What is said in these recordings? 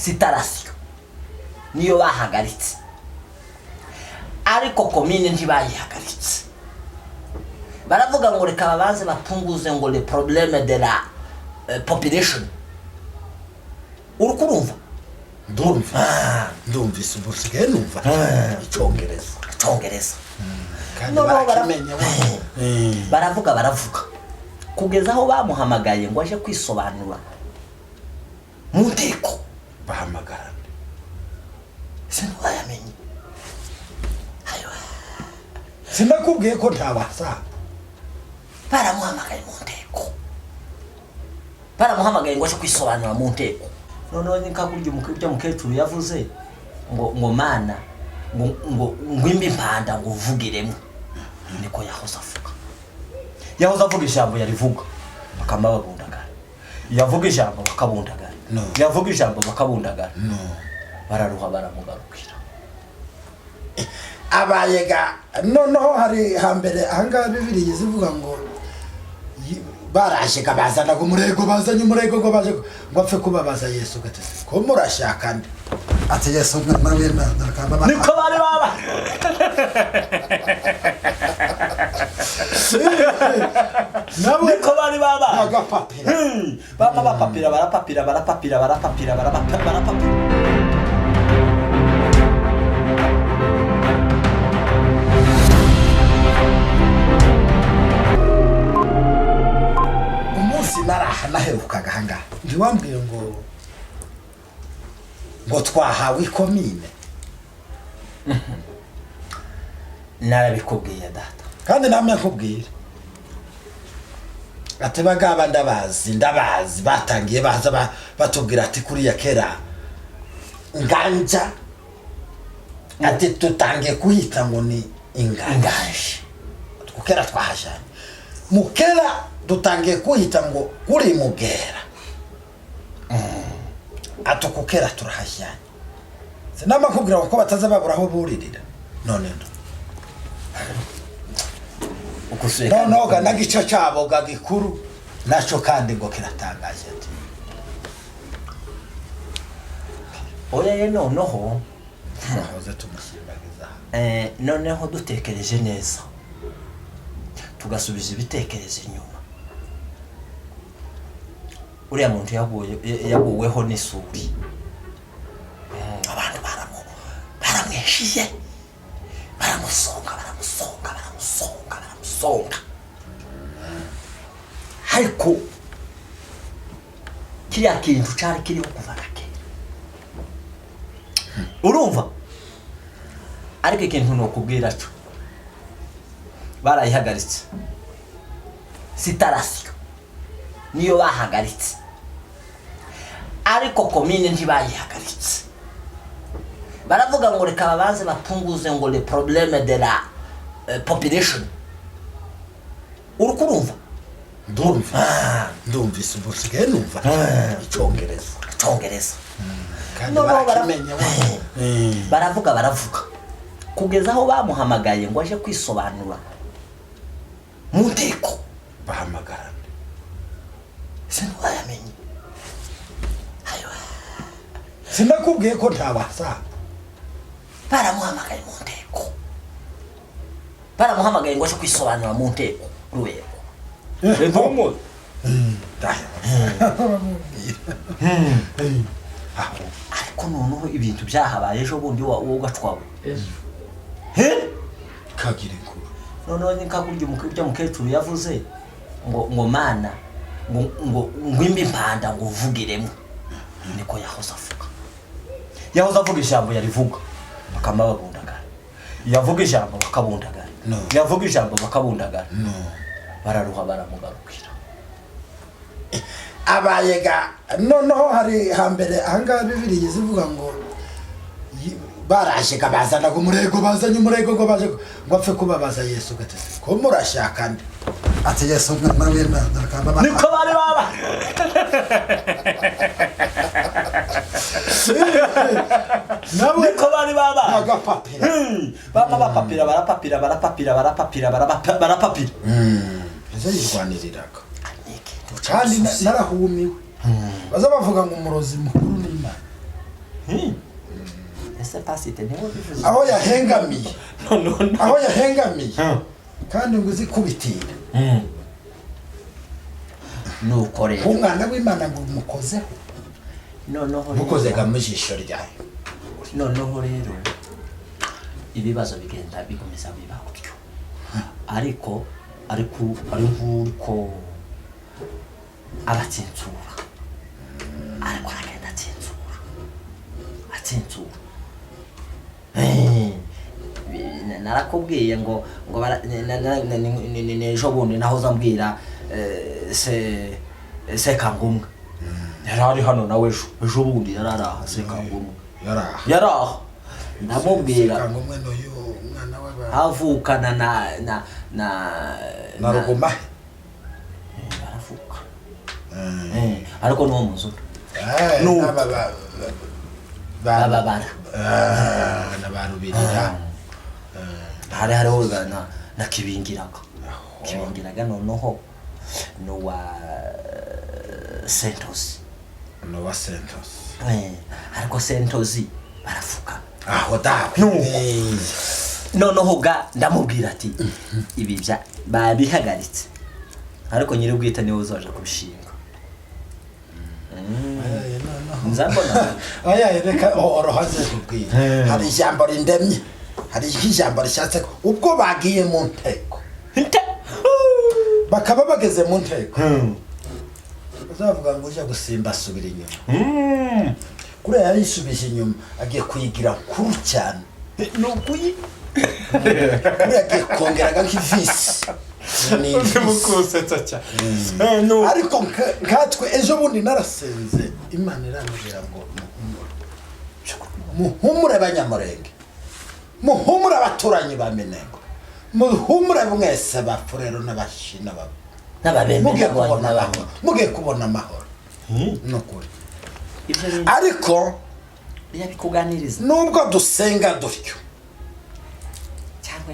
sitarasiyo niyo bahagaritse ariko komine ntibayihagaritse baravuga ngo reka babanze bapunguze ngo le problème de la population urukurumva ndumvise ubusigaye numva icongereza no baramenya baravuga kugeza aho bamuhamagaye ngo aje kwisobanura mu nteko bahamagara sinayamenye sinakubwiye ko ntabasa baramuhamagaye mu nteko baramuhamagaye ngo aje kwisobanura mu nteko noneho nikakurya umukibyo mukecuru yavuze ngo mana ngo imbi impanda ngo uvugiremo niko yahoza avuga ijambo yarivuga bakamabundagara yavuga ijambo bakabundagara yavuga ijambo bakabundagara bararuha baramugarukira abayega noneho hari hambere ahangaha Bibiliya zivuga ngo barashika bazanaga umurego bazanye umurego ngo baje ngo apfe kubabaza Yesu gatese ko murashaka nde ati Yesu nawe nakamba niko bari baba nawe niko bari baba agapapira baba barapapira naraha naherukaga hanga ndiwambwiye ngo twahawe ikomine narabikubwiye data kandi namwe nkubwira ati bagaba ndabazi batangiye baza batubwira ati kuriya kera nganja ati tutangiye kuhita ngo ni inganje kukera twahajanye mukera dutangiye kuhita ngo kuri mugera atukukera turahajyanye sinama kubwira ko bataza babura aho buririra none noga nagico cyabo gagikuru naco kandi ngo kiratangaje ati oya ye noneho twahoze tumushyiragiza noneho dutekereje neza tugasubiza ibitekerezo inyuma uriya muntu yaguweho n'isuri abantu baramwishiye baramusonga ariko kiriya kintu cyari kiriho kuva na kera urumva ariko ikintu nokubwira cyo barayihagaritse sitarasiyo niyo bahagaritse ariko komine ntibayihagaritse baravuga ngo reka babanze bapunguze ngo le problème de la population urukurumva ndumvise ubusigaye numva icongereza kandi baramenya baravuga kugeza aho bamuhamagaye ngo aje kwisobanura mu nteko bahamagara sinayamenye sinakubwiye ko ntabasa baramuhamagaye mu nteko baramuhamagaye ngo aje kwisobanura mu nteko rwego Ntomo. Ariko noneho ibintu byahabaye ejo bundi wowe ugacwawe. Kagira inkuru. Noneho nikakurya umukibyo mukecuru yavuze ngo mana ngo imbi impanda ngo uvugiremo niko yahoza avuga ijambo yarivuga bakamabundagara yavuga ijambo bakabundagara yavuga ijambo bakabundagara bararuha baramugarukira abayega noneho hari hambere ahangaha Bibiliya zivuga ngo barashika bazanaga umurego bazanye umurego ngo baje ngo apfe kubabaza Yesu gatese ko murashaka nde ati Yesu nawe nakamba niko bari baba nawe niko bari baba agapapira barapapira ese yirwaniriraga kandi narahumiwe baza bavuga ngo umurozi mukuru n'Imana pasite niwe bivuze aho yahengamiye none aho yahengamiye kandi ngo uzikubitire nuko rero umwana w'Imana ngo umukozeho noneho mukozega mu jisho ryayo noneho rero ibibazo bigenda bikomeza biba gutyo ariko ari nk'uko abatsensura ariko aragenda atsensura narakubwiye ngo ejo bundi naho uzambwira se Kangumwe yari ari hano nawe ejo bundi yari araha se Kangumwe yaraha ndamubwira Kangumwe n'uyu mwana w'abantu avukana na Ruguma baravuka ariko n'uwo muzuru bababara n'abarubirira hari hariho na kibingiraga noneho n'uwa Santos ariko Santos baravuka aho dawe noneho ga ndamubwira ati ibi babihagaritse ariko nyiri ubwite niwe uzaje kubishinga nzabona reka orohaze kubwira hari ijambo rindemye hari ijambo rishatse ubwo bagiye mu nteko bakaba bageze mu nteko uzavuga ngo uje gusimba asubira inyuma kuriya yarisubije inyuma agiye kuyigira kuru cyane nukuyi kuriya agiye kongeraga nk'ivisi mukusetsa cyane ariko nkatwe ejo bundi narasenze Imana iramubwira ngo muhumure abanyamurenge muhumure abaturanyi ba Minembwe muhumure mwese bapfurero n'abashina mugiye kubona amahoro nukuri ariko bikuganiriza nubwo dusenga dutyo cyangwa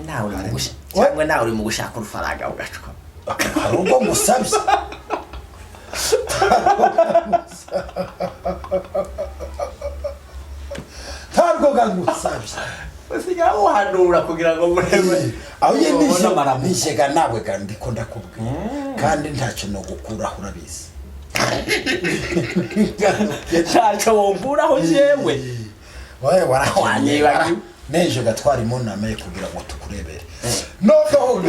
nawe uri mu gushaka urufaranga ugacuka hari ubwo ngusabye ntabwo ngusabye usigaye uhanura kugira ngo murebe aho nijega nawe kandi ko ndakubwira kandi ntacyo no gukuraho urabizi ntacyo womburaho jewe wowe warahwanye nejo gatwara imunama ye kugira ngo tukurebere noneho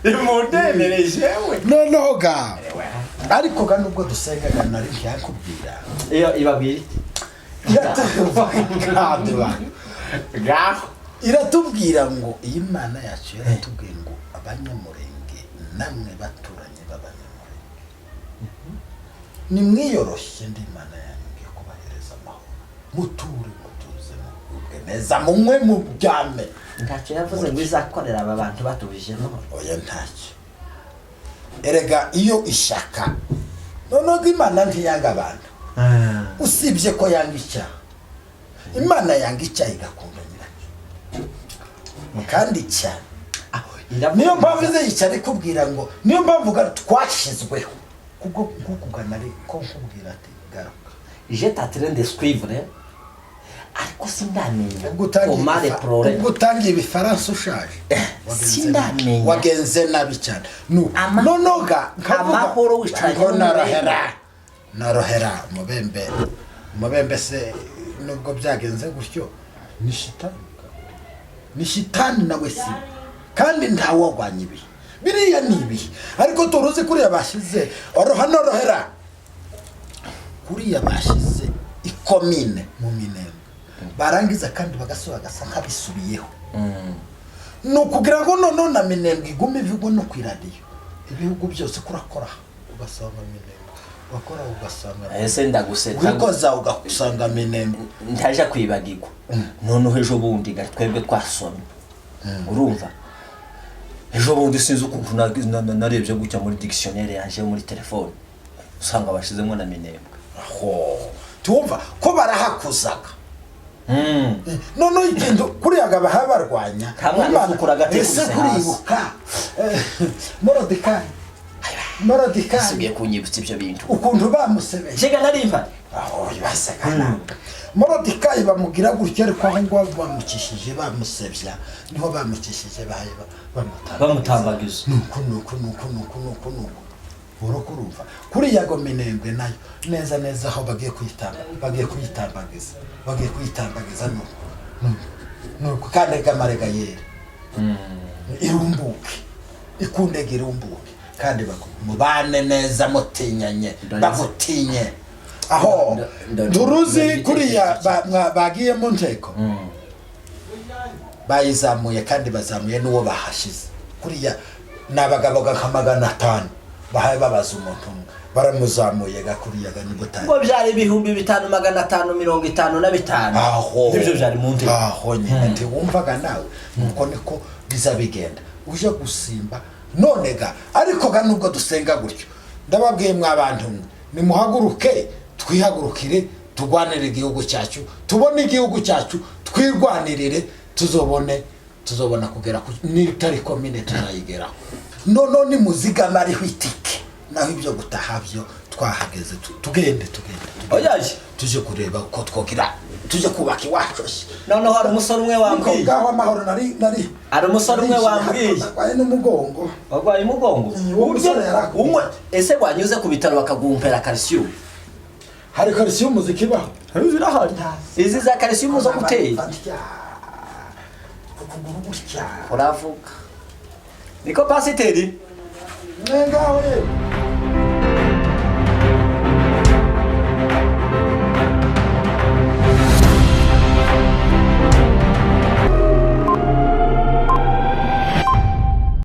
imundemere jewe noneho ga ariko ga nubwo dusengaga nari yakubwira iyo ibabwira iratubwira ngo iyi Mana yacu yaratubwiye ngo abanyamurenge namwe baturanye b'abanyamurenge nimwiyoroshye ndi Mana yanyu ngiye kubahereza amahoro muture mutuze mugubwe neza munywe mu byame ntacyo yavuze ngo izakorera aba bantu batubijemo oya ntacyo erega iyo ishaka noneho Imana ntiyanga abantu usibye ko yanga icyaha Imana yanga icyaha igakunda nyiracyo kandi cyane niyo mpamvu izayicara ikubwira ngo niyo mpamvu twashizweho kubwo kugana ariko nkubwira ati garuka je t'attends de suivre ariko sindamenya ubwo utangiye ibifaransa ushaje sindamenya wagenze nabi cyane nonoga amahoro wicaranye narohera mubembe se nubwo byagenze gutyo ni shitani nawe si kandi ntawo wagwanya ibi biriya ni ibi ariko turuzi kuriya bashize orohera kuriya bashize ikomine mu Minembwe barangiza kandi bagasura gasa nk'abisubiyeho nukugira ngo none na Minembwe igume ivugwa no kwiradiyo ibihugu byose kurakora ugasanga Minembwe bakora ugasanga ese ndaguseta wikoza ugasanga Minembwe ntaje kwibagirwa none ejo bundi gatwebwe twasomye urumva ejo bundi sinzi ukuntu narebye gutya muri dictionnaire yaje muri telefone usanga bashizemo na Minembwe aho tumva ko barahakuzaga none igendo kuri yagabaha barwanya ese kuribuka Morodekayi sibiye kunyibutsa ibyo bintu ukuntu bamusebeje jega narimpa aho ibasegana Morodekayi bamugira gutya ariko aho ngo bamukishije bamusebya niho bamukishije bamutambagiza nuko urukurumva kuri yago Minembwe nayo neza aho bagiye kuyitambagiza nuko kandi kamarega yere irumbuke ikundege irumbuke kandi mubane neza mutinyanye bagutinye aho duruzi kuriya bagiye mu nteko bayizamuye kandi bazamuye n'uwo bahashize kuriya nabagabo gakamagana 5 bahaye babaza umuntu baramuzamuye gakuriya ganibutanye ngo byari 5555 aho nibyo byari mu nteko aho nyine ntiwumvaga nawe nuko niko bizabigenda uje gusimba nonega ariko ga nubwo dusenga gutyo ndababwiye mwabantu nimuhaguruke twihagurukire tugwanire igihugu cyacu tubone igihugu cyacu twirwanirire tuzobona kugera n'itari komine tunayigeraho none muzigama ari hwitike naho ibyo gutahavyo twahageze tugende oyaje tuje kureba uko twogira tuje kubaka iwacu none hari umusore umwe wambwiye ngaho amahoro nari ari umusore umwe wambwiye waye n'umugongo wagwaye umugongo umwe ese wanyuze ku bitaro bakagumpera calcium hari calcium zikibaho zirahari izi za calcium zo gutera uravuga niko pasiteri ngaho rero